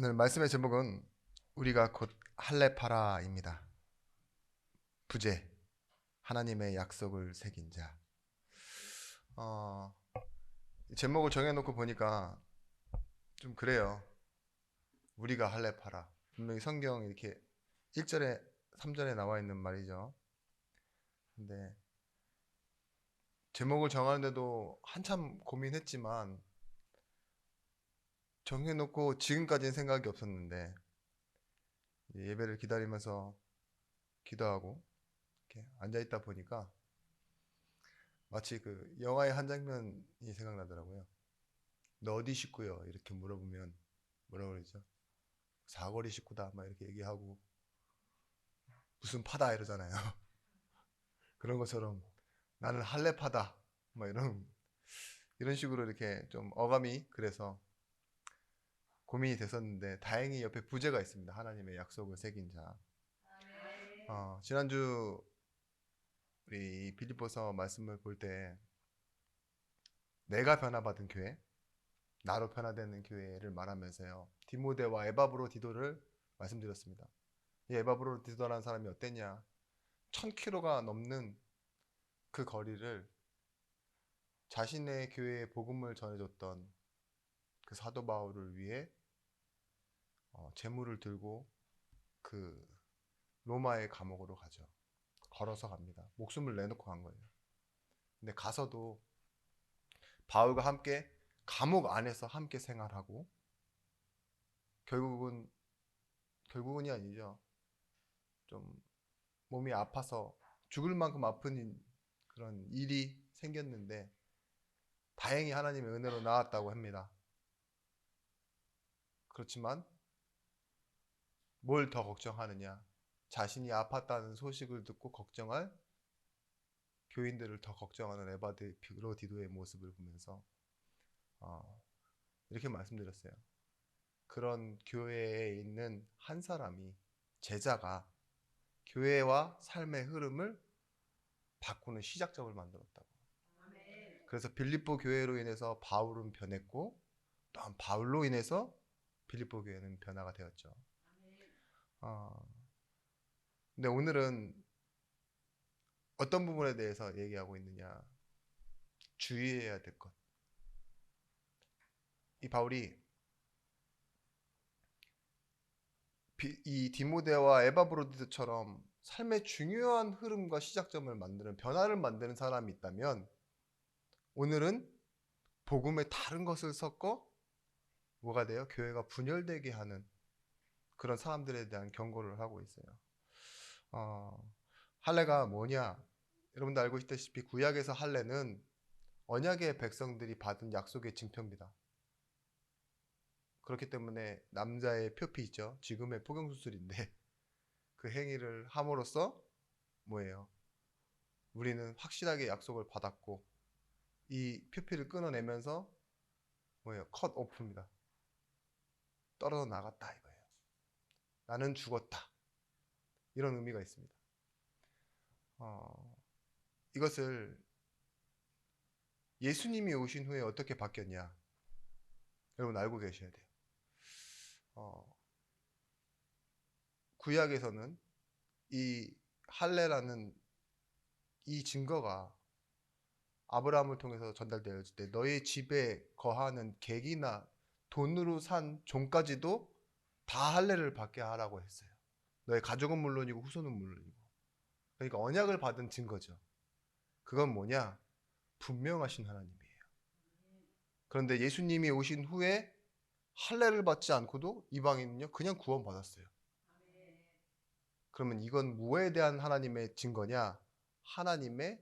오늘 말씀의 제목은 우리가 곧 할례파라입니다. 부제, 하나님의 약속을 새긴 자. 제목을 정해놓고 보니까 좀 그래요. 우리가 할례파라. 분명히 성경 이렇게 1절에 3절에 나와 있는 말이죠. 근데 제목을 정하는데도 한참 고민했지만 정해놓고 지금까지는 생각이 없었는데 예배를 기다리면서 기도하고 이렇게 앉아있다 보니까 마치 그 영화의 한 장면이 생각나더라고요. 너 어디 식구요? 이렇게 물어보면 뭐라고 그러죠? 사거리 식구다 막 이렇게 얘기하고 무슨 파다 이러잖아요. 그런 것처럼 나는 할례파다 막 이런 식으로 이렇게 좀 어감이 그래서 고민이 됐었는데 다행히 옆에 부제가 있습니다. 하나님의 약속을 새긴 자. 지난주 우리 빌립보서 말씀을 볼 때 내가 변화받은 교회, 나로 변화되는 교회를 말하면서요. 디모데와 에바브로디도를 말씀드렸습니다. 이 에바브로디도라는 사람이 어땠냐? 1000km가 넘는 그 거리를 자신의 교회에 복음을 전해줬던 그 사도 바울을 위해 재물을 들고 그 로마의 감옥으로 가죠. 걸어서 갑니다. 목숨을 내놓고 간 거예요. 근데 가서도 바울과 함께 감옥 안에서 함께 생활하고 결국은이 아니죠. 좀 몸이 아파서 죽을 만큼 아픈 그런 일이 생겼는데 다행히 하나님의 은혜로 나았다고 합니다. 그렇지만 뭘 더 걱정하느냐? 자신이 아팠다는 소식을 듣고 걱정할 교인들을 더 걱정하는 에바브로디도의 모습을 보면서 이렇게 말씀드렸어요. 그런 교회에 있는 한 사람이 제자가 교회와 삶의 흐름을 바꾸는 시작점을 만들었다고. 그래서 빌립보 교회로 인해서 바울은 변했고 또한 바울로 인해서 빌립보 교회는 변화가 되었죠. 근데 오늘은 어떤 부분에 대해서 얘기하고 있느냐? 주의해야 될 것. 이 바울이 이 디모데와 에바브로디드처럼 삶의 중요한 흐름과 시작점을 만드는 변화를 만드는 사람이 있다면 오늘은 복음의 다른 것을 섞어 뭐가 돼요? 교회가 분열되게 하는 그런 사람들에 대한 경고를 하고 있어요. 할례가 뭐냐? 여러분도 알고 있다시피 구약에서 할례는 언약의 백성들이 받은 약속의 증표입니다. 그렇기 때문에 남자의 표피 있죠. 지금의 포경수술인데 그 행위를 함으로써 뭐예요? 우리는 확실하게 약속을 받았고 이 표피를 끊어내면서 뭐예요? 컷 오프입니다. 떨어져 나갔다 이거예요. 나는 죽었다. 이런 의미가 있습니다. 이것을 예수님이 오신 후에 어떻게 바뀌었냐? 여러분 알고 계셔야 돼요. 구약에서는 이 할례라는 이 증거가 아브라함을 통해서 전달되었을 때 너의 집에 거하는 객이나 돈으로 산 종까지도 다 할례를 받게 하라고 했어요. 너의 가족은 물론이고 후손은 물론이고. 그러니까 언약을 받은 증거죠. 그건 뭐냐? 분명하신 하나님이에요. 그런데 예수님이 오신 후에 할례를 받지 않고도 이방인은요 그냥 구원받았어요. 그러면 이건 무엇에 대한 하나님의 증거냐? 하나님의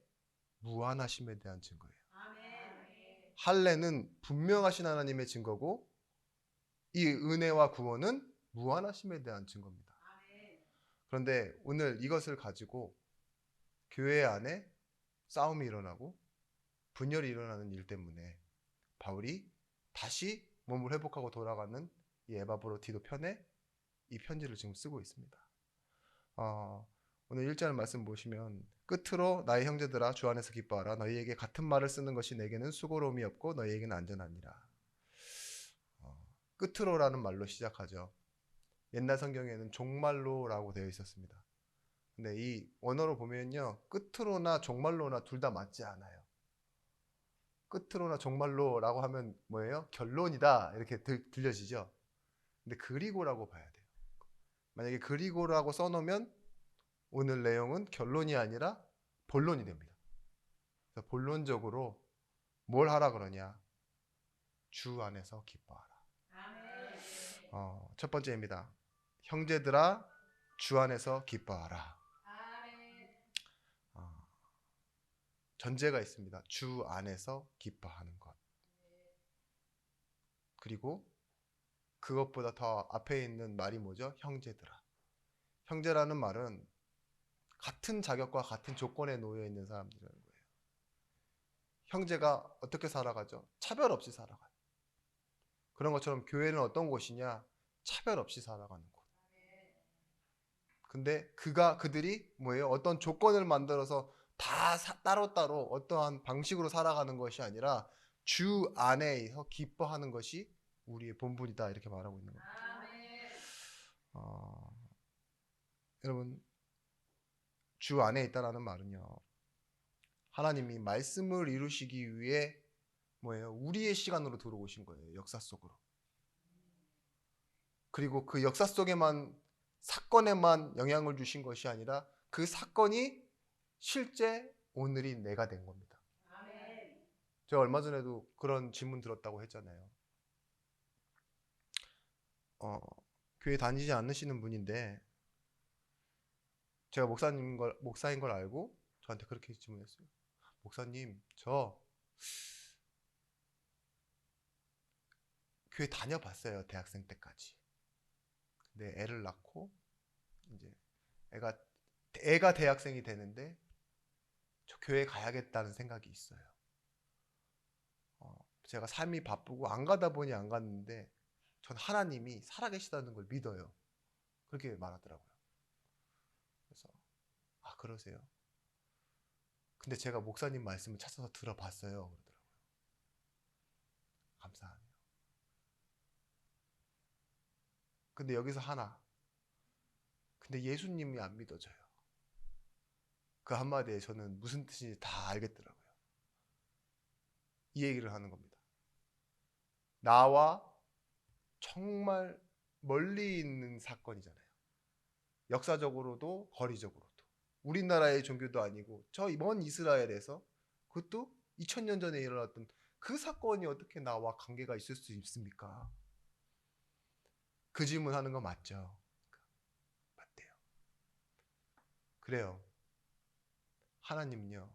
무한하심에 대한 증거예요. 할례는 분명하신 하나님의 증거고 이 은혜와 구원은 무한하심에 대한 증거입니다. 그런데 오늘 이것을 가지고 교회 안에 싸움이 일어나고 분열이 일어나는 일 때문에 바울이 다시 몸을 회복하고 돌아가는 이 에바브로디도 편에 이 편지를 지금 쓰고 있습니다. 오늘 1절 말씀 보시면 끝으로 나의 형제들아 주 안에서 기뻐하라. 너희에게 같은 말을 쓰는 것이 내게는 수고로움이 없고 너희에게는 안전하니라. 끝으로라는 말로 시작하죠. 옛날 성경에는 종말로라고 되어 있었습니다. 근데 이 원어로 보면요, 끝으로나 종말로나 둘 다 맞지 않아요. 끝으로나 종말로라고 하면 뭐예요? 결론이다 이렇게 들려지죠. 근데 그리고라고 봐야 돼요. 만약에 그리고라고 써놓으면 오늘 내용은 결론이 아니라 본론이 됩니다. 그래서 본론적으로 뭘 하라 그러냐? 주 안에서 기뻐하라. 첫 번째입니다. 형제들아, 주 안에서 기뻐하라. 전제가 있습니다. 주 안에서 기뻐하는 것. 그리고 그것보다 더 앞에 있는 말이 뭐죠? 형제들아. 형제라는 말은 같은 자격과 같은 조건에 놓여 있는 사람들이라는 거예요. 형제가 어떻게 살아가죠? 차별 없이 살아가요. 그런 것처럼 교회는 어떤 곳이냐? 차별 없이 살아가는 곳. 근데 그들이 뭐예요? 어떤 조건을 만들어서 다 따로따로 어떠한 방식으로 살아가는 것이 아니라 주 안에서 기뻐하는 것이 우리의 본분이다 이렇게 말하고 있는 겁니다. 여러분, 주 안에 있다라는 말은요, 하나님이 말씀을 이루시기 위해 뭐예요? 우리의 시간으로 들어오신 거예요. 역사 속으로. 그리고 그 역사 속에만 사건에만 영향을 주신 것이 아니라 그 사건이 실제 오늘이 내가 된 겁니다. 제가 얼마 전에도 그런 질문 들었다고 했잖아요. 교회 다니지 않으시는 분인데 제가 목사인 걸 알고 저한테 그렇게 질문했어요. 목사님, 저 교회 다녀봤어요. 대학생 때까지. 근데 애를 낳고 이제 애가 대학생이 되는데 저 교회 가야겠다는 생각이 있어요. 제가 삶이 바쁘고 안 가다 보니 안 갔는데 전 하나님이 살아계시다는 걸 믿어요. 그렇게 말하더라고요. 그래서 그러세요? 근데 제가 목사님 말씀을 찾아서 들어봤어요. 그러더라고요. 감사하네요. 근데 여기서 하나. 근데 예수님이 안 믿어져요. 그 한마디에 저는 무슨 뜻인지 다 알겠더라고요. 이 얘기를 하는 겁니다. 나와 정말 멀리 있는 사건이잖아요. 역사적으로도 거리적으로도. 우리나라의 종교도 아니고 저 먼 이스라엘에서 그것도 2000년 전에 일어났던 그 사건이 어떻게 나와 관계가 있을 수 있습니까? 그 질문하는 거 맞죠? 맞대요. 그래요. 하나님은요.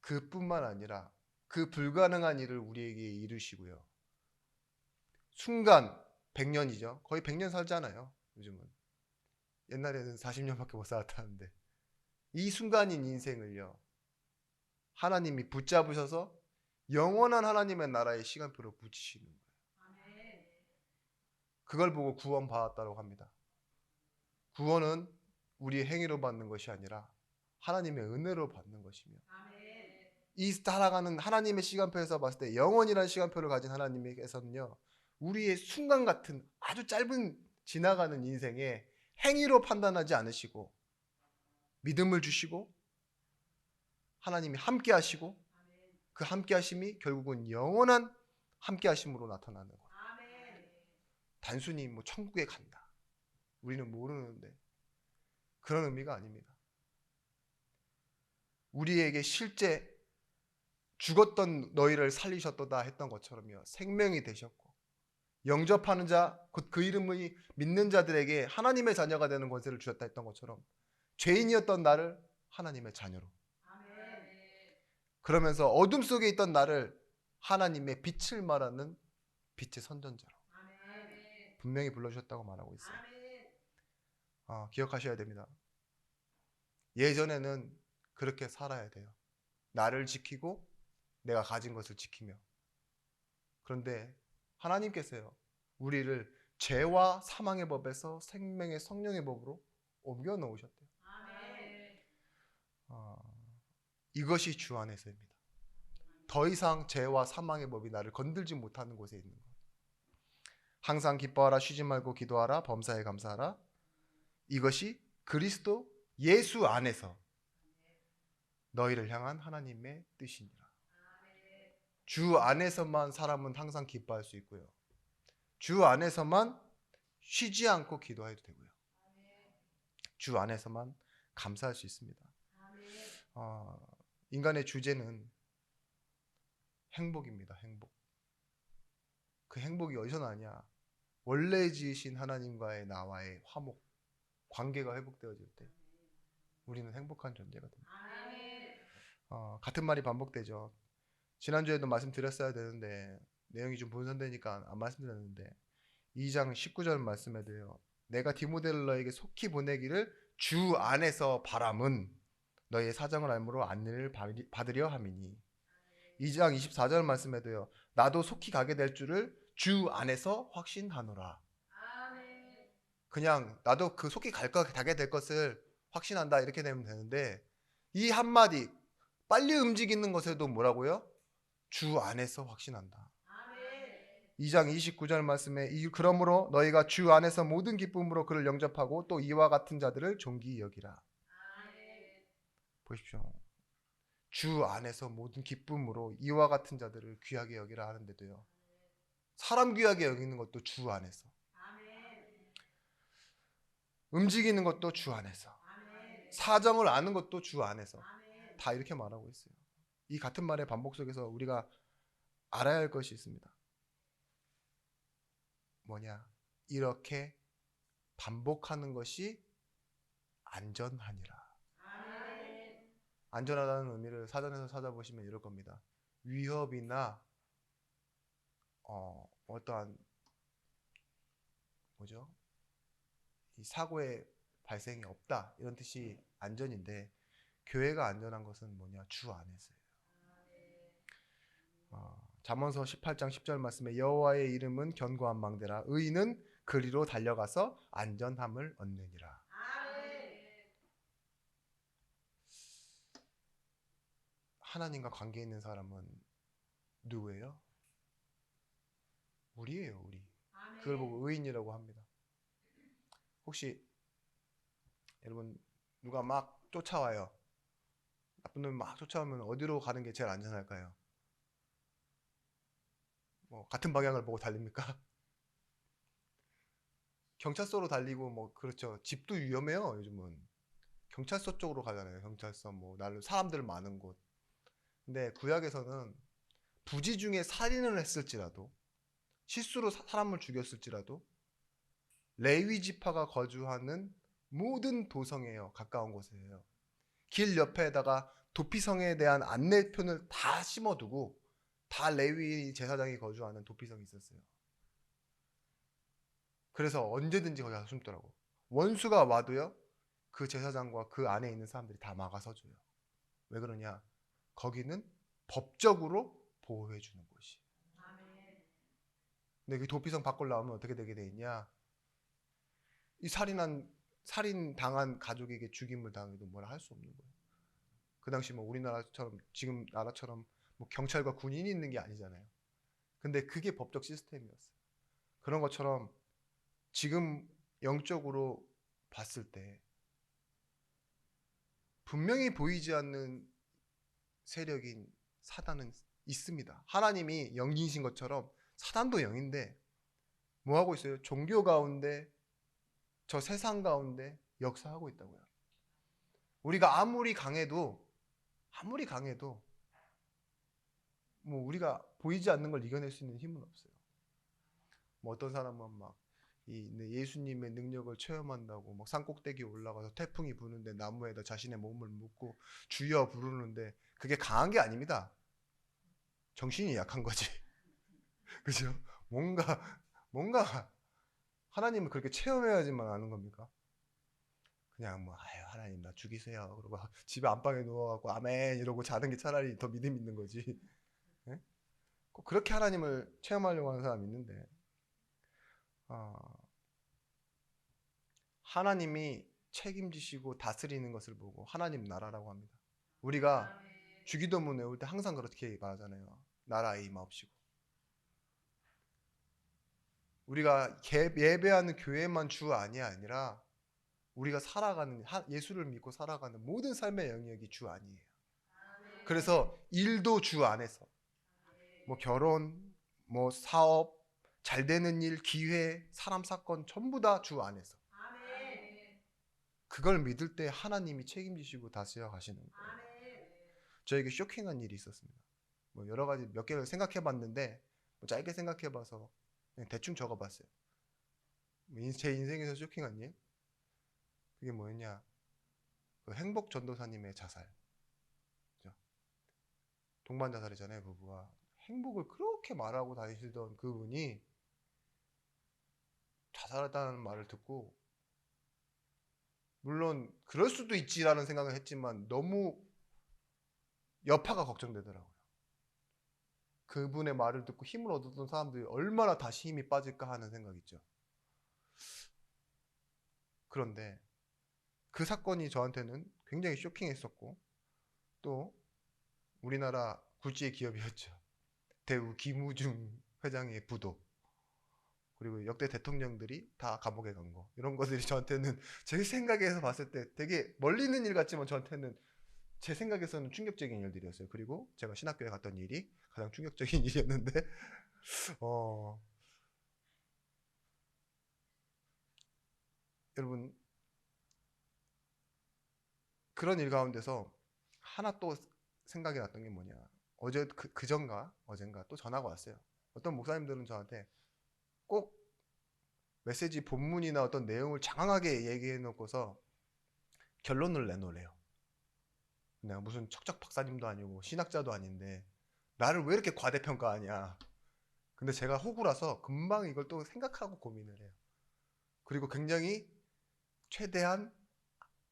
그뿐만 아니라 그 불가능한 일을 우리에게 이루시고요. 순간 100년이죠. 거의 100년 살잖아요. 요즘은. 옛날에는 40년밖에 못 살았다는데 이 순간인 인생을요. 하나님이 붙잡으셔서 영원한 하나님의 나라의 시간표로 붙이시는 거예요. 그걸 보고 구원 받았다고 합니다. 구원은 우리의 행위로 받는 것이 아니라 하나님의 은혜로 받는 것이며 이 살아가는 하나님의 시간표에서 봤을 때 영원이라는 시간표를 가진 하나님께서는요. 우리의 순간 같은 아주 짧은 지나가는 인생에 행위로 판단하지 않으시고 믿음을 주시고 하나님이 함께 하시고 그 함께 하심이 결국은 영원한 함께 하심으로 나타나는 거예요. 단순히 뭐 천국에 간다. 우리는 모르는데 그런 의미가 아닙니다. 우리에게 실제 죽었던 너희를 살리셨도다 했던 것처럼요. 생명이 되셨고 영접하는 자, 곧 그 이름을 믿는 자들에게 하나님의 자녀가 되는 권세를 주셨다 했던 것처럼 죄인이었던 나를 하나님의 자녀로 그러면서 어둠 속에 있던 나를 하나님의 빛을 말하는 빛의 선전자로 분명히 불러주셨다고 말하고 있어요. 기억하셔야 됩니다. 예전에는 그렇게 살아야 돼요. 나를 지키고 내가 가진 것을 지키며. 그런데 하나님께서요. 우리를 죄와 사망의 법에서 생명의 성령의 법으로 옮겨 놓으셨대요. 이것이 주 안에서입니다. 더 이상 죄와 사망의 법이 나를 건들지 못하는 곳에 있는 거예요. 항상 기뻐하라, 쉬지 말고 기도하라, 범사에 감사하라. 이것이 그리스도 예수 안에서 너희를 향한 하나님의 뜻이니라. 주 안에서만 사람은 항상 기뻐할 수 있고요. 주 안에서만 쉬지 않고 기도해도 되고요. 주 안에서만 감사할 수 있습니다. 인간의 주제는 행복입니다. 행복. 그 행복이 어디서 나냐? 원래 지으신 하나님과의 나와의 화목, 관계가 회복되어질 때 우리는 행복한 존재가 됩니다. 같은 말이 반복되죠. 지난주에도 말씀드렸어야 되는데 내용이 좀 분산되니까 안 말씀드렸는데 2장 19절 말씀에도요. 내가 디모데를 너에게 속히 보내기를 주 안에서 바람은 너희의 사정을 알므로 안내를 받으려 함이니. 2장 24절 말씀에도요. 나도 속히 가게 될 줄을 주 안에서 확신하노라. 그냥 나도 그 속히 가게 될 것을 확신한다 이렇게 되면 되는데 이 한마디 빨리 움직이는 것에도 뭐라고요? 주 안에서 확신한다. 2장 29절 말씀에 그러므로 너희가 주 안에서 모든 기쁨으로 그를 영접하고 또 이와 같은 자들을 존귀히 여기라. 보십시오. 주 안에서 모든 기쁨으로 이와 같은 자들을 귀하게 여기라 하는데도요. 사람 귀하게 여기는 것도 주 안에서. 움직이는 것도 주 안에서. 사정을 아는 것도 주 안에서. 다 이렇게 말하고 있어요. 이 같은 말의 반복 속에서 우리가 알아야 할 것이 있습니다. 뭐냐? 이렇게 반복하는 것이 안전하니라. 안전하다는 의미를 사전에서 찾아보시면 이럴 겁니다. 위협이나 어떠한 이 사고의 발생이 없다 이런 뜻이 안전인데 교회가 안전한 것은 뭐냐? 주 안에서예요. 잠언서 18장 10절 말씀에 여호와의 이름은 견고한 망대라 의인은 그리로 달려가서 안전함을 얻느니라. 하나님과 관계 있는 사람은 누구예요? 우리예요, 우리. 그걸 보고 의인이라고 합니다. 혹시 여러분 누가 막 쫓아와요. 나쁜 놈이 막 쫓아오면 어디로 가는 게 제일 안전할까요? 같은 방향을 보고 달립니까? 경찰서로 달리고 그렇죠. 집도 위험해요. 요즘은 경찰서 쪽으로 가잖아요. 경찰서 사람들 많은 곳. 근데 구약에서는 부지 중에 살인을 했을지라도 실수로 사람을 죽였을지라도 레위 지파가 거주하는 모든 도성에요. 가까운 곳이에요. 길 옆에다가 도피성에 대한 안내편을 다 심어두고 다 레위 제사장이 거주하는 도피성이 있었어요. 그래서 언제든지 거기 가서 숨더라고. 원수가 와도요. 그 제사장과 그 안에 있는 사람들이 다 막아서줘요. 왜 그러냐? 거기는 법적으로 보호해주는 곳이. 근데 그 도피성 밖으로 나오면 어떻게 되게 돼 있냐? 이 살인 당한 가족에게 죽임을 당해도 뭐라 할 수 없는 거예요. 그 당시 우리나라처럼 지금 나라처럼 경찰과 군인이 있는 게 아니잖아요. 근데 그게 법적 시스템이었어요. 그런 것처럼 지금 영적으로 봤을 때 분명히 보이지 않는 세력인 사단은 있습니다. 하나님이 영이신 것처럼 사단도 영인데 뭐 하고 있어요? 종교 가운데 저 세상 가운데 역사하고 있다고요. 우리가 아무리 강해도 우리가 보이지 않는 걸 이겨낼 수 있는 힘은 없어요. 어떤 사람은 예수님의 능력을 체험한다고 산꼭대기에 올라가서 태풍이 부는데 나무에다 자신의 몸을 묶고 주여 부르는데 그게 강한 게 아닙니다. 정신이 약한 거지. 그죠? 뭔가 하나님을 그렇게 체험해야지만 아는 겁니까? 그냥 아유 하나님 나 죽이세요. 그러고 집에 안방에 누워갖고 아멘 이러고 자는 게 차라리 더 믿음 있는 거지. 네? 꼭 그렇게 하나님을 체험하려고 하는 사람이 있는데 하나님이 책임지시고 다스리는 것을 보고 하나님 나라라고 합니다. 우리가 주기도문 외울 때 항상 그렇게 말하잖아요. 나라에 임하옵시고. 우리가 예배하는 교회만 주 안이 아니라 우리가 살아가는 예수를 믿고 살아가는 모든 삶의 영역이 주 안이에요. 그래서 일도 주 안에서 뭐 결혼, 뭐 사업, 잘 되는 일, 기회, 사람 사건 전부 다 주 안에서. 그걸 믿을 때 하나님이 책임지시고 다스려 가시는 거예요. 저에게 쇼킹한 일이 있었습니다. 뭐 여러 가지 몇 개를 생각해 봤는데 뭐 짧게 생각해 봐서 그냥 대충 적어 봤어요. 제 인생에서 쇼킹한 일? 그게 뭐였냐? 그 행복 전도사님의 자살. 그죠? 동반 자살이잖아요, 부부가. 행복을 그렇게 말하고 다니시던 그분이 자살했다는 말을 듣고, 물론 그럴 수도 있지라는 생각을 했지만 너무 여파가 걱정되더라고요. 그분의 말을 듣고 힘을 얻었던 사람들이 얼마나 다시 힘이 빠질까 하는 생각이 있죠. 그런데 그 사건이 저한테는 굉장히 쇼킹했었고, 또 우리나라 굴지의 기업이었죠. 대우 김우중 회장의 부도, 그리고 역대 대통령들이 다 감옥에 간 거, 이런 것들이 저한테는 제 생각에서 봤을 때 되게 멀리 있는 일 같지만 저한테는 제 생각에서는 충격적인 일들이었어요. 그리고 제가 신학교에 갔던 일이 가장 충격적인 일이었는데 어, 여러분, 그런 일 가운데서 하나 또 생각이 났던 게 뭐냐, 어제 그전가 어젠가 또 전화가 왔어요. 어떤 목사님들은 저한테 꼭 메시지 본문이나 어떤 내용을 장황하게 얘기해 놓고서 결론을 내놓으래요. 내가 무슨 척척 박사님도 아니고 신학자도 아닌데 나를 왜 이렇게 과대평가하냐. 근데 제가 호구라서 금방 이걸 또 생각하고 고민을 해요. 그리고 굉장히 최대한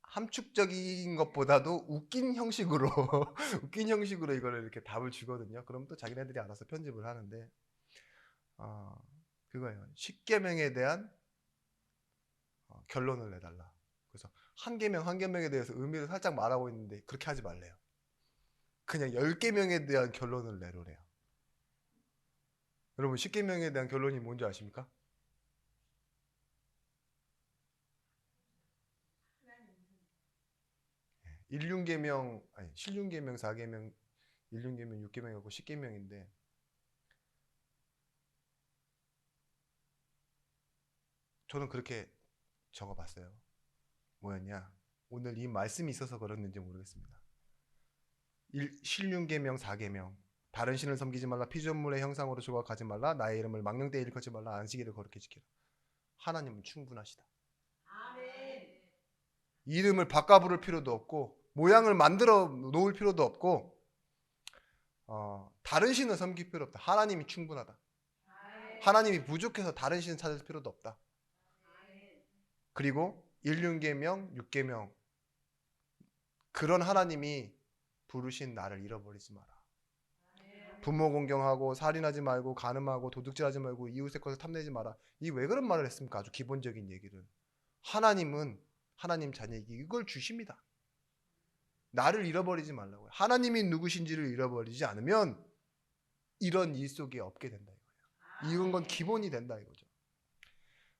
함축적인 것보다도 웃긴 형식으로 웃긴 형식으로 이거를 이렇게 답을 주거든요. 그럼 또 자기네들이 알아서 편집을 하는데, 어, 그거예요. 십계명에 대한 결론을 내달라. 그래서 한 계명 한 계명에 대해서 의미를 살짝 말하고 있는데 그렇게 하지 말래요. 그냥 10계명에 대한 결론을 내놓으래요. 여러분, 10계명에 대한 결론이 뭔지 아십니까? 일륜계명, 아니 실륜계명, 4계명, 일륜계명, 6계명이고 10계명인데, 저는 그렇게 적어봤어요. 뭐였냐? 오늘 이 말씀이 있어서 그랬는지 모르겠습니다. 신륜계명 4계명, 다른 신을 섬기지 말라, 피조물의 형상으로 조각하지 말라, 나의 이름을 망령되이 일컫지 말라, 안식일을 거룩히 지키라. 하나님은 충분하시다. 이름을 바꿔 부를 필요도 없고 모양을 만들어 놓을 필요도 없고 다른 신을 섬길 필요 없다. 하나님이 충분하다. 하나님이 부족해서 다른 신을 찾을 필요도 없다. 그리고 일륜계명, 육계명, 그런 하나님이 부르신 나를 잃어버리지 마라. 부모 공경하고 살인하지 말고 간음하고 도둑질하지 말고 이웃의 것을 탐내지 마라. 이 왜 그런 말을 했습니까? 아주 기본적인 얘기를. 하나님은 하나님 자녀에게 이걸 주십니다. 나를 잃어버리지 말라고요. 하나님이 누구신지를 잃어버리지 않으면 이런 일 속에 없게 된다 이거예요. 이런 건 기본이 된다 이거죠.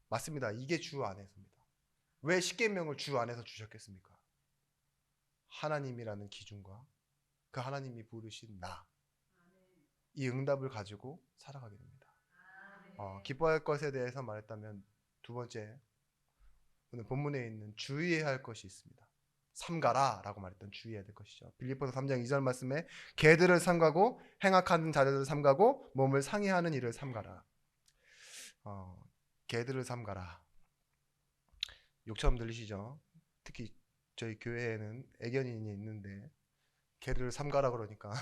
맞습니다. 이게 주 안에서입니다. 왜 십계명을 주 안에서 주셨겠습니까? 하나님이라는 기준과 그 하나님이 부르신 나, 이 응답을 가지고 살아가게 됩니다. 기뻐할 것에 대해서 말했다면 두 번째, 오늘 본문에 있는 주의해야 할 것이 있습니다. 삼가라 라고 말했던 주의해야 될 것이죠. 빌립보서 3장 2절 말씀에 개들을 삼가고 행악하는 자들을 삼가고 몸을 상해하는 일을 삼가라. 개들을 삼가라. 욕처럼 들리시죠? 특히 저희 교회에는 애견인이 있는데 개를 삼가라 그러니까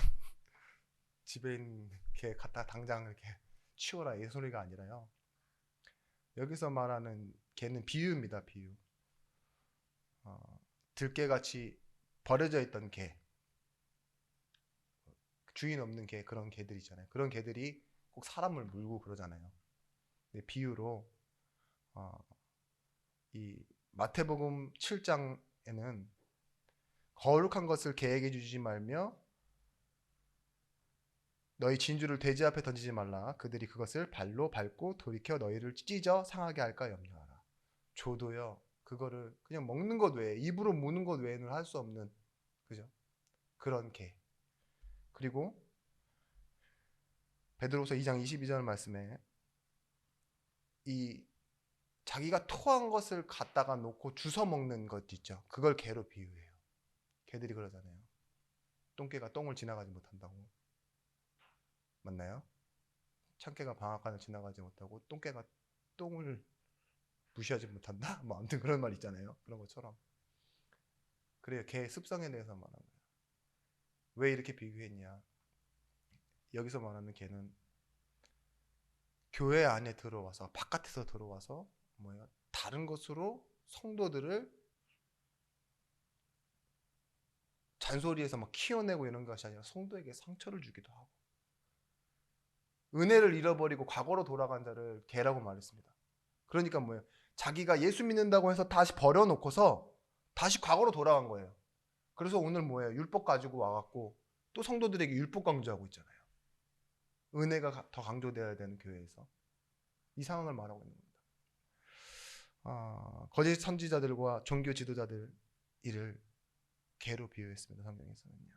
집에 있는 개 갖다 당장 이렇게 치워라 이 소리가 아니라요. 여기서 말하는 개는 비유입니다. 비유. 들개같이 버려져 있던 개, 주인 없는 개, 그런 개들 있잖아요. 그런 개들이 꼭 사람을 물고 그러잖아요. 비유로 이 마태복음 7장에는 거룩한 것을 개에게 주지 말며 너희 진주를 돼지 앞에 던지지 말라. 그들이 그것을 발로 밟고 돌이켜 너희를 찢어 상하게 할까 염려하라. 조도요. 그거를 그냥 먹는 것 외에, 입으로 무는 것 외에는 할 수 없는, 그죠? 그런 개. 그리고 베드로서 2장 22절 말씀에 이 자기가 토한 것을 갖다가 놓고 주워 먹는 것 있죠. 그걸 개로 비유해요. 개들이 그러잖아요. 똥개가 똥을 지나가지 못한다고. 맞나요? 참개가 방앗간을 지나가지 못하고 똥개가 똥을 무시하지 못한다? 뭐 아무튼 그런 말 있잖아요. 그런 것처럼. 그래요. 개 습성에 대해서 말하는 거예요. 왜 이렇게 비유했냐? 여기서 말하는 개는 교회 안에 들어와서, 바깥에서 들어와서 뭐예요? 다른 것으로 성도들을 잔소리해서 막 키워내고 이런 것이 아니라 성도에게 상처를 주기도 하고, 은혜를 잃어버리고 과거로 돌아간 자를 개라고 말했습니다. 그러니까 뭐예요? 자기가 예수 믿는다고 해서 다시 버려놓고서 다시 과거로 돌아간 거예요. 그래서 오늘 뭐예요? 율법 가지고 와갖고 또 성도들에게 율법 강조하고 있잖아요. 은혜가 더 강조되어야 되는 교회에서 이 상황을 말하고 있는 겁니다. 거짓 선지자들과 종교 지도자들 이를 개로 비유했습니다. 성경에서는요.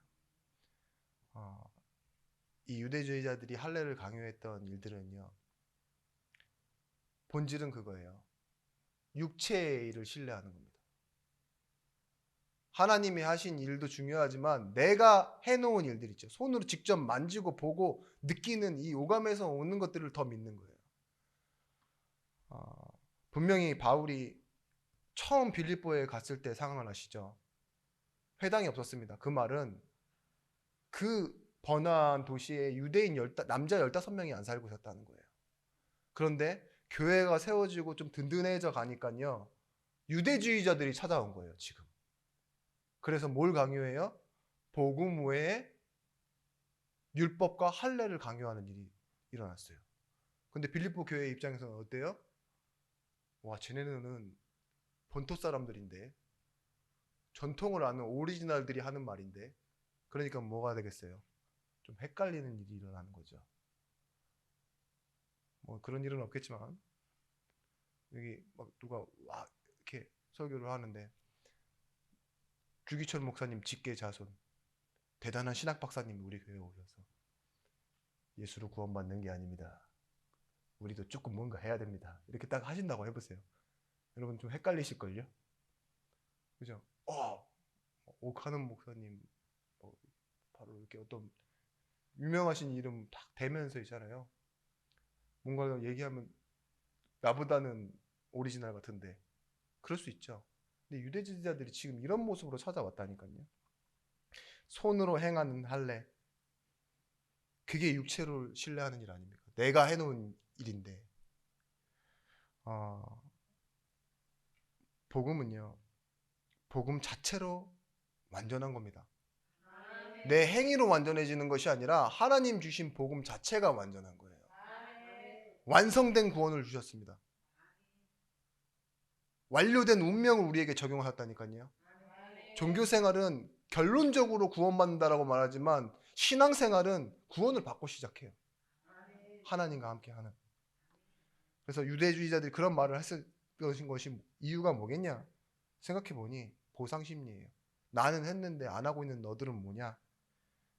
이 유대주의자들이 할례를 강요했던 일들은요, 본질은 그거예요. 육체의 일을 신뢰하는 겁니다. 하나님이 하신 일도 중요하지만 내가 해놓은 일들 있죠. 손으로 직접 만지고 보고 느끼는 이 오감에서 오는 것들을 더 믿는 거예요. 분명히 바울이 처음 빌립보에 갔을 때 상황을 아시죠? 회당이 없었습니다. 그 말은 그 번화한 도시에 유대인 남자 15명이 안 살고 있었다는 거예요. 그런데 교회가 세워지고 좀 든든해져 가니까요, 유대주의자들이 찾아온 거예요, 지금. 그래서 뭘 강요해요? 복음 외에 율법과 할례를 강요하는 일이 일어났어요. 근데 빌립보 교회 입장에서는 어때요? 와, 쟤네는 본토 사람들인데, 전통을 아는 오리지널들이 하는 말인데, 그러니까 뭐가 되겠어요? 좀 헷갈리는 일이 일어나는 거죠. 뭐 그런 일은 없겠지만, 여기 막 누가 와 이렇게 설교를 하는데, 주기철 목사님 직계 자손, 대단한 신학 박사님이 우리 교회에 오셔서 예수로 구원받는 게 아닙니다. 우리도 조금 뭔가 해야 됩니다. 이렇게 딱 하신다고 해보세요. 여러분 좀 헷갈리실걸요? 그죠? 오카는 목사님, 바로 이렇게 어떤 유명하신 이름 딱 대면서 있잖아요. 뭔가 얘기하면 나보다는 오리지널 같은데, 그럴 수 있죠. 근데 유대주의자들이 지금 이런 모습으로 찾아왔다니까요. 손으로 행하는 할례, 그게 육체로 신뢰하는 일 아닙니까? 내가 해놓은 일인데. 복음은요, 복음 자체로 완전한 겁니다. 내 행위로 완전해지는 것이 아니라 하나님 주신 복음 자체가 완전한 거예요. 완성된 구원을 주셨습니다. 완료된 운명을 우리에게 적용하셨다니까요. 종교생활은 결론적으로 구원받는다라고 말하지만 신앙생활은 구원을 받고 시작해요. 하나님과 함께하는. 그래서 유대주의자들이 그런 말을 했을 것이 이유가 뭐겠냐? 생각해보니 보상심리예요. 나는 했는데 안 하고 있는 너들은 뭐냐?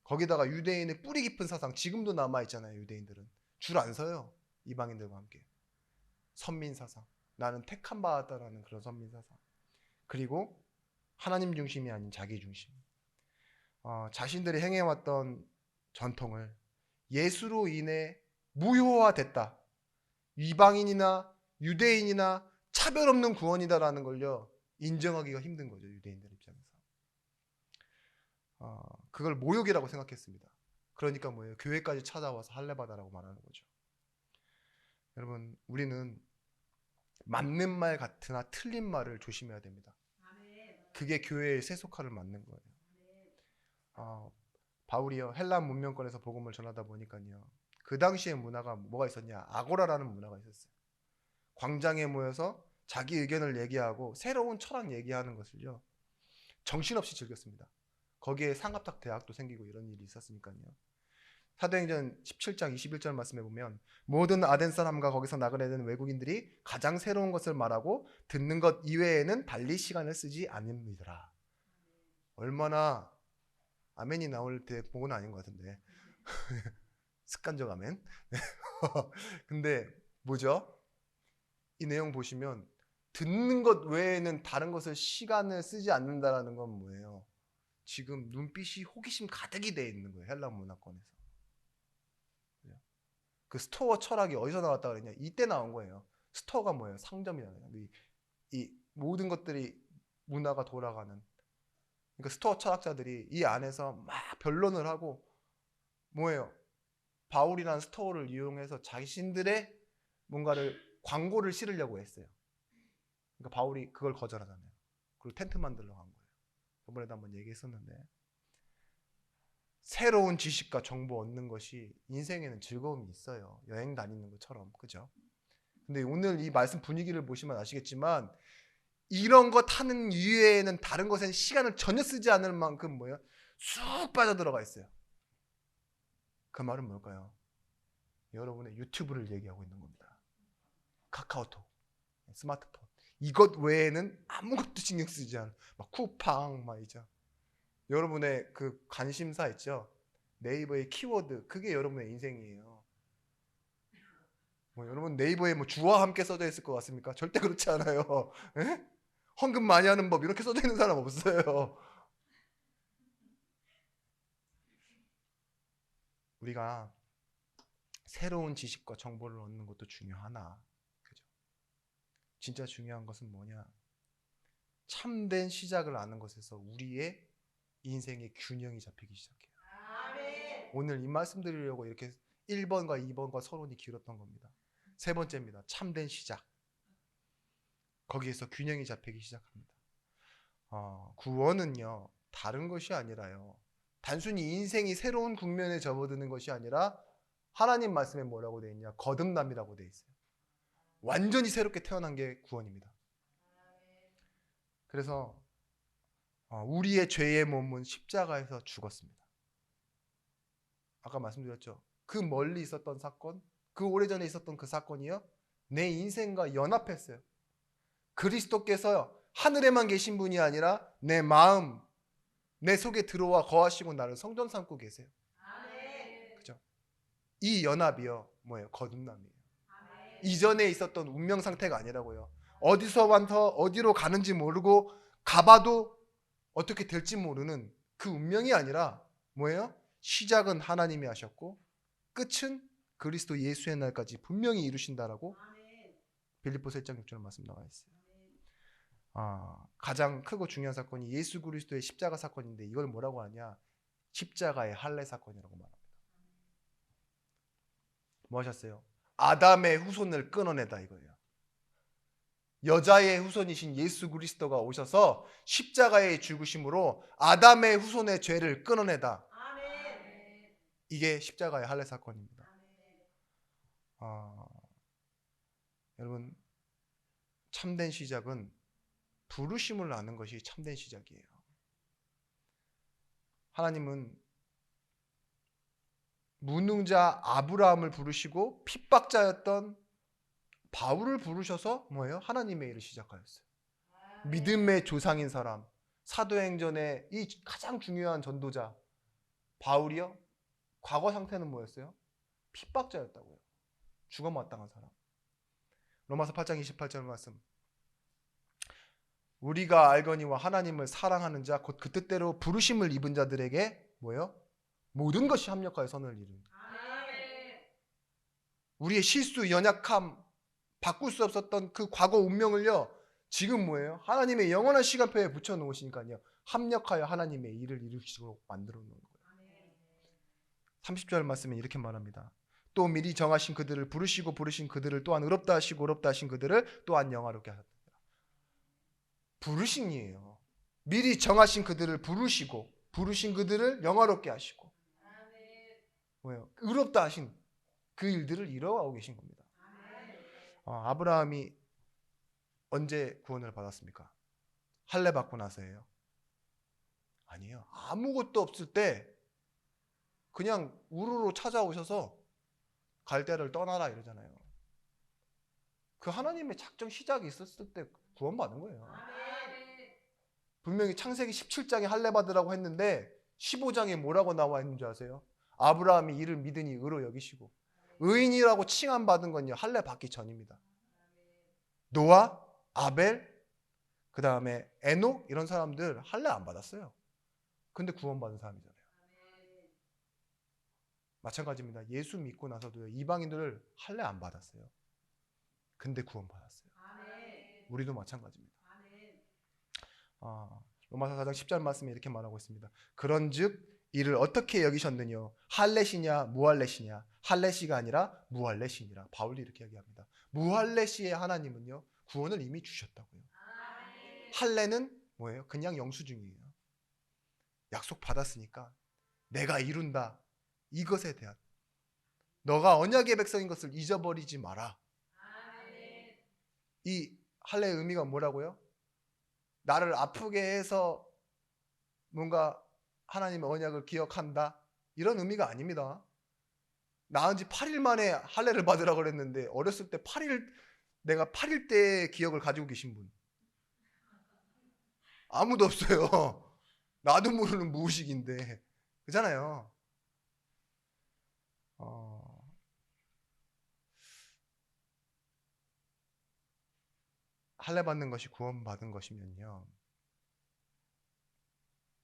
거기다가 유대인의 뿌리 깊은 사상, 지금도 남아있잖아요. 유대인들은 줄 안 서요. 이방인들과 함께. 선민사상, 나는 택함 받았다라는 그런 선민사상, 그리고 하나님 중심이 아닌 자기 중심, 자신들이 행해왔던 전통을 예수로 인해 무효화됐다, 이방인이나 유대인이나 차별 없는 구원이다라는 걸요 인정하기가 힘든 거죠. 유대인들 입장에서 그걸 모욕이라고 생각했습니다. 그러니까 뭐예요? 교회까지 찾아와서 할례받아라고 말하는 거죠. 여러분, 우리는 맞는 말 같으나 틀린 말을 조심해야 됩니다. 그게 교회의 세속화를 막는 거예요. 바울이요, 헬라 문명권에서 복음을 전하다 보니까요, 그 당시의 문화가 뭐가 있었냐? 아고라라는 문화가 있었어요. 광장에 모여서 자기 의견을 얘기하고 새로운 철학 얘기하는 것을요 정신없이 즐겼습니다. 거기에 상업학 대학도 생기고 이런 일이 있었으니까요. 사도행전 17장 21절 말씀해 보면 모든 아덴 사람과 거기서 나그네된 외국인들이 가장 새로운 것을 말하고 듣는 것 이외에는 달리 시간을 쓰지 않습니다. 얼마나 아멘이 나올 때 복은 아닌 것 같은데 습관적 아멘. 근데 뭐죠? 이 내용 보시면 듣는 것 외에는 다른 것을 시간을 쓰지 않는다라는 건 뭐예요? 지금 눈빛이 호기심 가득이 돼 있는 거예요. 헬라 문화권에서. 그 스토어 철학이 어디서 나왔다 그랬냐? 이때 나온 거예요. 스토어가 뭐예요? 상점이잖아요. 이 모든 것들이 문화가 돌아가는. 그러니까 스토어 철학자들이 이 안에서 막 변론을 하고 뭐예요? 바울이라는 스토어를 이용해서 자신들의 뭔가를 광고를 실으려고 했어요. 그러니까 바울이 그걸 거절하잖아요. 그리고 텐트 만들러 간 거예요. 저번에도 한번 얘기했었는데 새로운 지식과 정보 얻는 것이 인생에는 즐거움이 있어요. 여행 다니는 것처럼. 그죠? 근데 오늘 이 말씀 분위기를 보시면 아시겠지만 이런 것 하는 이외에는 다른 것엔 시간을 전혀 쓰지 않을 만큼 뭐예요? 쑥 빠져들어가 있어요. 그 말은 뭘까요? 여러분의 유튜브를 얘기하고 있는 겁니다. 카카오톡, 스마트폰. 이것 외에는 아무것도 신경 쓰지 않아요. 막 쿠팡, 막 이죠. 여러분의 그 관심사 있죠? 네이버의 키워드, 그게 여러분의 인생이에요. 뭐 여러분 네이버에 뭐 주와 함께 써져 있을 것 같습니까? 절대 그렇지 않아요. 에? 헌금 많이 하는 법 이렇게 써져 있는 사람 없어요. 우리가 새로운 지식과 정보를 얻는 것도 중요하나, 그죠? 진짜 중요한 것은 뭐냐? 참된 시작을 아는 것에서 우리의 인생의 균형이 잡히기 시작해요. 아멘. 오늘 이 말씀 드리려고 이렇게 1번과 2번과 서론이 길었던 겁니다. 세 번째입니다. 참된 시작. 거기에서 균형이 잡히기 시작합니다. 구원은요, 다른 것이 아니라요. 단순히 인생이 새로운 국면에 접어드는 것이 아니라 하나님 말씀에 뭐라고 되어 있냐? 거듭남이라고 되어 있어요. 완전히 새롭게 태어난 게 구원입니다. 그래서 우리의 죄의 몸은 십자가에서 죽었습니다. 아까 말씀드렸죠. 그 멀리 있었던 사건, 그 오래전에 있었던 그 사건이요. 내 인생과 연합했어요. 그리스도께서 하늘에만 계신 분이 아니라 내 마음, 내 속에 들어와 거하시고 나를 성전 삼고 계세요. 그죠? 이 연합이요. 뭐예요? 거듭남이에요. 이전에 있었던 운명 상태가 아니라고요. 어디서 와서 어디로 가는지 모르고 가봐도 어떻게 될지 모르는 그 운명이 아니라 뭐예요? 시작은 하나님이 하셨고 끝은 그리스도 예수의 날까지 분명히 이루신다라고 빌립보서 1장 6절 말씀 나와 있어요. 가장 크고 중요한 사건이 예수 그리스도의 십자가 사건인데 이걸 뭐라고 하냐? 십자가의 할례 사건이라고 말합니다. 뭐 하셨어요? 아담의 후손을 끊어내다 이거예요. 여자의 후손이신 예수 그리스도가 오셔서 십자가의 죽으심으로 아담의 후손의 죄를 끊어내다. 이게 십자가의 할례 사건입니다. 여러분, 참된 시작은 부르심을 아는 것이 참된 시작이에요. 하나님은 무능자 아브라함을 부르시고 핍박자였던 바울을 부르셔서 뭐예요? 하나님의 일을 시작하였어요. 믿음의 조상인 사람, 사도행전의 이 가장 중요한 전도자 바울이요. 과거 상태는 뭐였어요? 핍박자였다고요. 죽어마땅한 사람. 로마서 8장 28절 말씀. 우리가 알거니와 하나님을 사랑하는 자 곧 그 뜻대로 부르심을 입은 자들에게 뭐예요? 모든 것이 합력하여 선을 이룬. 우리의 실수, 연약함, 바꿀 수 없었던 그 과거 운명을요. 지금 뭐예요? 하나님의 영원한 시간표에 붙여 놓으시니까요. 합력하여 하나님의 일을 이루시도록 만들어 놓은 거예요. 30절 말씀에 이렇게 말합니다. 또 미리 정하신 그들을 부르시고 부르신 그들을 또한 의롭다 하시고 의롭다 하신 그들을 또한 영화롭게 하셨다. 부르심이에요. 미리 정하신 그들을 부르시고 부르신 그들을 영화롭게 하시고 뭐예요? 의롭다 하신 그 일들을 이뤄가고 계신 겁니다. 아브라함이 언제 구원을 받았습니까? 할례 받고 나서예요? 아니에요. 아무것도 없을 때 그냥 우르르 찾아오셔서 갈대아를 떠나라 이러잖아요. 그 하나님의 작정 시작이 있었을 때 구원받은 거예요. 분명히 창세기 17장에 할례 받으라고 했는데 15장에 뭐라고 나와 있는 줄 아세요? 아브라함이 이를 믿으니 의로 여기시고, 의인이라고 칭함받은 건요 할례 받기 전입니다. 노아, 아벨, 그 다음에 에녹 이런 사람들 할례 안 받았어요. 근데 구원받은 사람이잖아요. 마찬가지입니다. 예수 믿고 나서도요 이방인들 할례 안 받았어요. 근데 구원받았어요. 우리도 마찬가지입니다. 로마서 4장 10절 말씀에 이렇게 말하고 있습니다. 그런즉 이를 어떻게 여기셨느냐? 할례시냐 무할례시냐? 할례시가 아니라 무할례시니라. 바울이 이렇게 얘기합니다. 무할례시의 하나님은요 구원을 이미 주셨다고요. 할례는 뭐예요? 그냥 영수증이에요. 약속 받았으니까 내가 이룬다. 이것에 대한 너가 언약의 백성인 것을 잊어버리지 마라. 이 할례의 의미가 뭐라고요? 나를 아프게 해서 뭔가 하나님의 언약을 기억한다 이런 의미가 아닙니다. 낳은 지 8일 만에 할례를 받으라고 그랬는데 어렸을 때 내가 8일 때 기억을 가지고 계신 분 아무도 없어요. 나도 모르는 무의식인데 그잖아요. 할례 받는 것이 구원받은 것이면요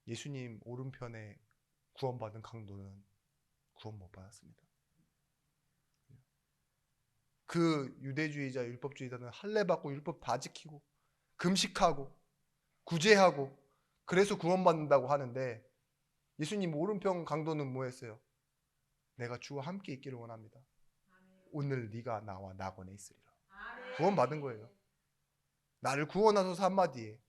예수님 오른편에 구원받은 강도는 구원 못 받았습니다. 그 유대주의자 율법주의자는 할례 받고 율법 다 지키고 금식하고 구제하고 그래서 구원받는다고 하는데 예수님 오른편 강도는 뭐 했어요? 내가 주와 함께 있기를 원합니다. 오늘 네가 나와 낙원에 있으리라. 구원받은 거예요. 나를 구원하소서 한마디에.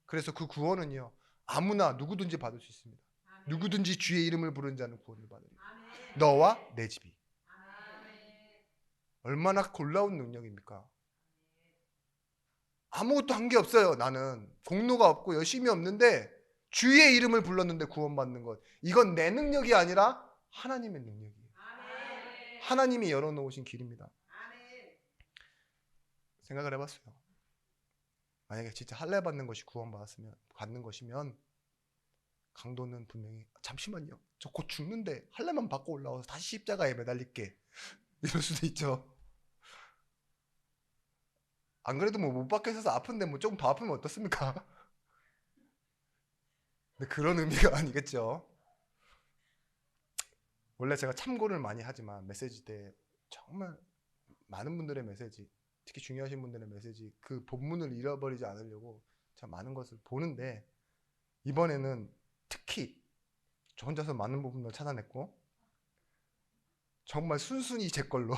그래서 그 구원은요 아무나 누구든지 받을 수 있습니다. 누구든지 주의 이름을 부르는 자는 구원을 받으리라. 너와 내 집이. 얼마나 놀라운 능력입니까? 아무것도 한 게 없어요. 나는 공로가 없고 열심이 없는데 주의 이름을 불렀는데 구원받는 것. 이건 내 능력이 아니라 하나님의 능력이에요. 하나님이 열어놓으신 길입니다. 생각을 해봤어요. 만약에 진짜 할례 받는 것이 받는 것이면 강도는 분명히 잠시만요. 저 곧 죽는데 할례만 받고 올라와서 다시 십자가에 매달릴게. 이럴 수도 있죠. 안 그래도 뭐 못 박혀 있어서 아픈데 뭐 조금 더 아프면 어떻습니까? 근데 그런 의미가 아니겠죠. 원래 제가 참고를 많이 하지만 메시지 때 정말 많은 분들의 메시지, 특히 중요하신 분들의 메시지 그 본문을 잃어버리지 않으려고 참 많은 것을 보는데 이번에는 특히 저 혼자서 많은 부분을 찾아냈고 정말 순순히 제 걸로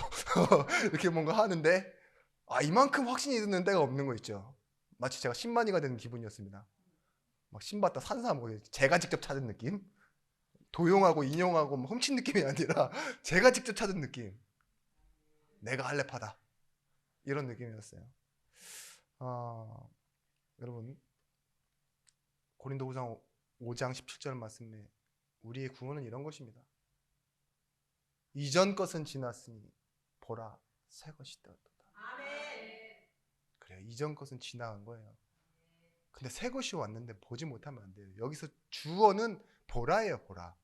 이렇게 뭔가 하는데 이만큼 확신이 드는 때가 없는 거 있죠. 마치 제가 신만이가 되는 기분이었습니다. 막 신받다 산사하고 제가 직접 찾은 느낌. 도용하고 인용하고 뭐 훔친 느낌이 아니라 제가 직접 찾은 느낌. 내가 할례파다. 이런 느낌이었어요. 여러분 고린도후서 5장 17절 말씀에 우리의 구원은 이런 것입니다. 이전 것은 지났으니 보라 새 것이 되었도다. 그래요. 이전 것은 지나간 거예요. 근데 새 것이 왔는데 보지 못하면 안 돼요. 여기서 주어는 보라예요. 보라.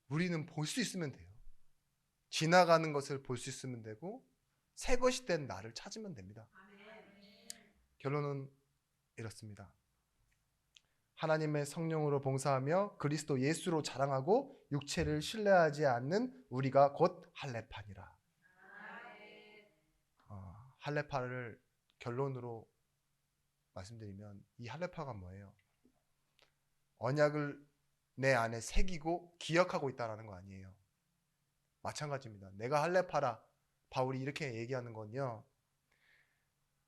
우리는 볼 수 있으면 돼요. 지나가는 것을 볼 수 있으면 되고 새 것이 된 나를 찾으면 됩니다. 결론은 이렇습니다. 하나님의 성령으로 봉사하며 그리스도 예수로 자랑하고 육체를 신뢰하지 않는 우리가 곧 할례파니라. 할례파를 결론으로 말씀드리면 이 할례파가 뭐예요? 언약을 내 안에 새기고 기억하고 있다는 거 아니에요. 마찬가지입니다. 내가 할례파라. 바울이 이렇게 얘기하는 건요.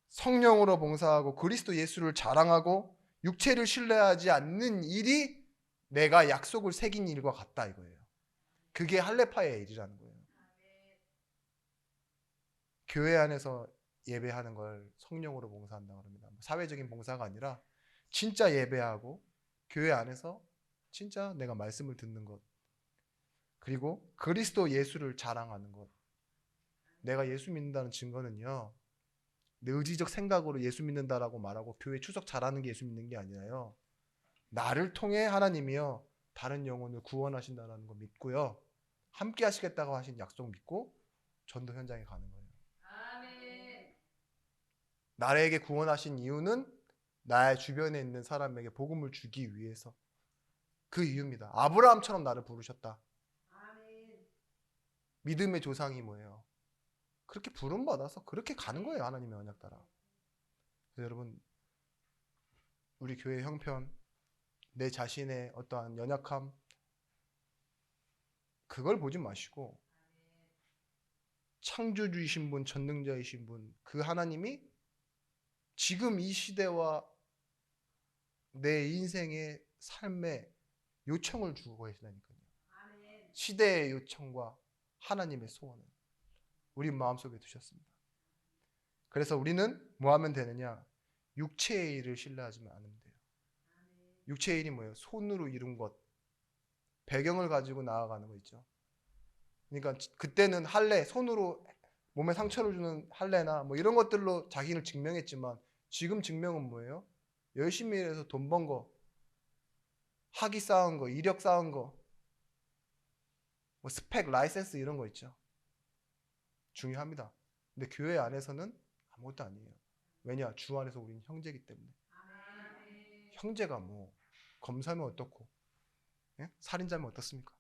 성령으로 봉사하고 그리스도 예수를 자랑하고 육체를 신뢰하지 않는 일이 내가 약속을 새긴 일과 같다 이거예요. 그게 할례파의 일이라는 거예요. 교회 안에서 예배하는 걸 성령으로 봉사한다고 합니다. 사회적인 봉사가 아니라 진짜 예배하고 교회 안에서 진짜 내가 말씀을 듣는 것, 그리고 그리스도 예수를 자랑하는 것. 내가 예수 믿는다는 증거는요, 내 의지적 생각으로 예수 믿는다라고 말하고 교회 추석 잘하는 게 예수 믿는 게 아니라요, 나를 통해 하나님이요 다른 영혼을 구원하신다는 거 믿고요, 함께 하시겠다고 하신 약속 믿고 전도 현장에 가는 거예요. 아멘. 나에게 구원하신 이유는 나의 주변에 있는 사람에게 복음을 주기 위해서. 그 이유입니다. 아브라함처럼 나를 부르셨다. 아멘. 믿음의 조상이 뭐예요? 그렇게 부름 받아서 그렇게 가는 거예요. 하나님의 언약 따라. 그래서 여러분, 우리 교회 형편, 내 자신의 어떠한 연약함, 그걸 보지 마시고 창조주이신 분, 전능자이신 분, 그 하나님이 지금 이 시대와 내 인생의 삶에 요청을 주고 계시다니까요. 아멘. 시대의 요청과 하나님의 소원을 우리 마음속에 두셨습니다. 그래서 우리는 뭐 하면 되느냐? 육체의 일을 신뢰하지만 않으면 돼요. 육체의 일이 뭐예요? 손으로 이룬 것, 배경을 가지고 나아가는 거 있죠. 그러니까 그때는 할례, 손으로 몸에 상처를 주는 할례나 뭐 이런 것들로 자기를 증명했지만 지금 증명은 뭐예요? 열심히 일해서 돈 번 거, 학위 쌓은 거, 이력 쌓은 거, 뭐 스펙, 라이센스 이런 거 있죠. 중요합니다. 근데 교회 안에서는 아무것도 아니에요. 왜냐? 주 안에서 우리는 형제이기 때문에. 아멘. 형제가 뭐 검사면 어떻고, 예? 살인자면 어떻습니까?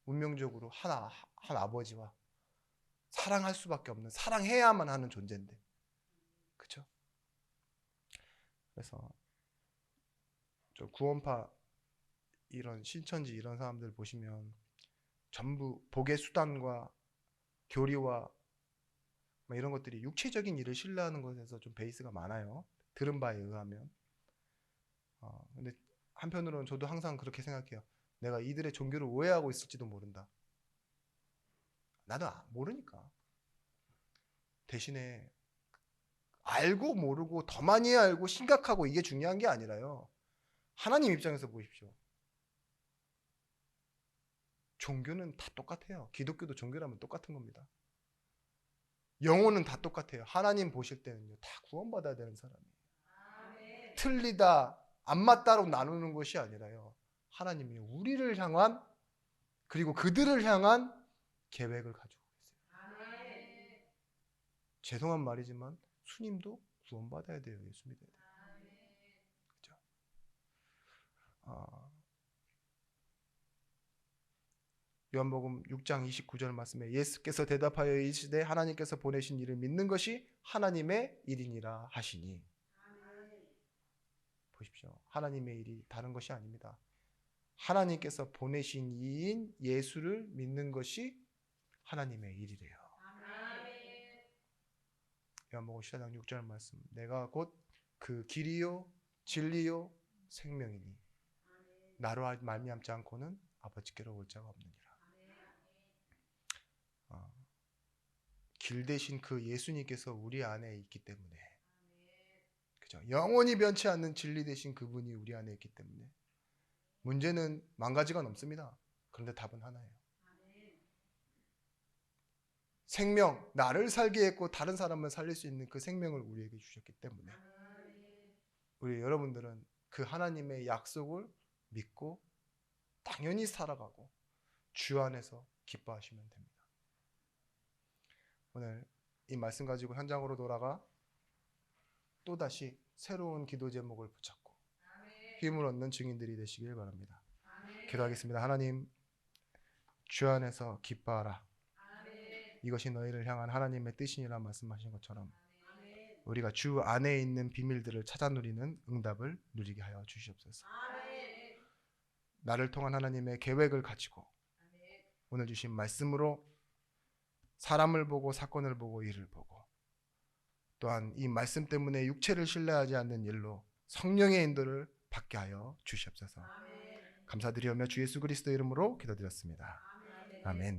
운명적으로 한 아버지와 사랑할 수밖에 없는, 사랑해야만 하는 존재인데, 그렇죠? 그래서 저 구원파 이런 신천지 이런 사람들 보시면 전부 복의 수단과 교리와 뭐 이런 것들이 육체적인 일을 신뢰하는 것에서 좀 베이스가 많아요. 들은 바에 의하면. 근데 한편으로는 저도 항상 그렇게 생각해요. 내가 이들의 종교를 오해하고 있을지도 모른다. 나도 모르니까. 대신에 알고 모르고 더 많이 알고 심각하고 이게 중요한 게 아니라요. 하나님 입장에서 보십시오. 종교는 다 똑같아요. 기독교도 종교라면 똑같은 겁니다. 영혼은 다 똑같아요. 하나님 보실 때는요, 다 구원받아야 되는 사람이에요. 아멘. 틀리다, 안 맞다로 나누는 것이 아니라요, 하나님이 우리를 향한, 그리고 그들을 향한 계획을 가지고 계세요. 아멘. 죄송한 말이지만 수님도 구원받아야 돼요. 예수 믿어야 돼요. 그렇죠? 요한복음 6장 29절 말씀에 예수께서 대답하여 이르시되 하나님께서 보내신 이를 믿는 것이 하나님의 일이니라 하시니. 보십시오. 하나님의 일이 다른 것이 아닙니다. 하나님께서 보내신 이인 예수를 믿는 것이 하나님의 일이래요. 요한복음 14장 6절 말씀. 내가 곧 그 길이요 진리요 생명이니 나로 말미암지 않고는 아버지께로 올 자가 없느니라. 길 대신 그 예수님께서 우리 안에 있기 때문에, 그죠? 영원히 변치 않는 진리 대신 그분이 우리 안에 있기 때문에 문제는 만 가지가 넘습니다. 그런데 답은 하나예요. 생명, 나를 살게 했고 다른 사람을 살릴 수 있는 그 생명을 우리에게 주셨기 때문에 우리 여러분들은 그 하나님의 약속을 믿고 당연히 살아가고 주 안에서 기뻐하시면 됩니다. 오늘 이 말씀 가지고 현장으로 돌아가 또다시 새로운 기도 제목을 붙잡고 힘을 얻는 증인들이 되시길 바랍니다. 기도하겠습니다. 하나님, 주 안에서 기뻐하라. 이것이 너희를 향한 하나님의 뜻이니라 말씀하신 것처럼 우리가 주 안에 있는 비밀들을 찾아 누리는 응답을 누리게 하여 주시옵소서. 나를 통한 하나님의 계획을 가지고 오늘 주신 말씀으로 사람을 보고 사건을 보고 일을 보고 또한 이 말씀 때문에 육체를 신뢰하지 않는 일로 성령의 인도를 받게 하여 주시옵소서. 감사드리오며 주 예수 그리스도 이름으로 기도드렸습니다. 아멘.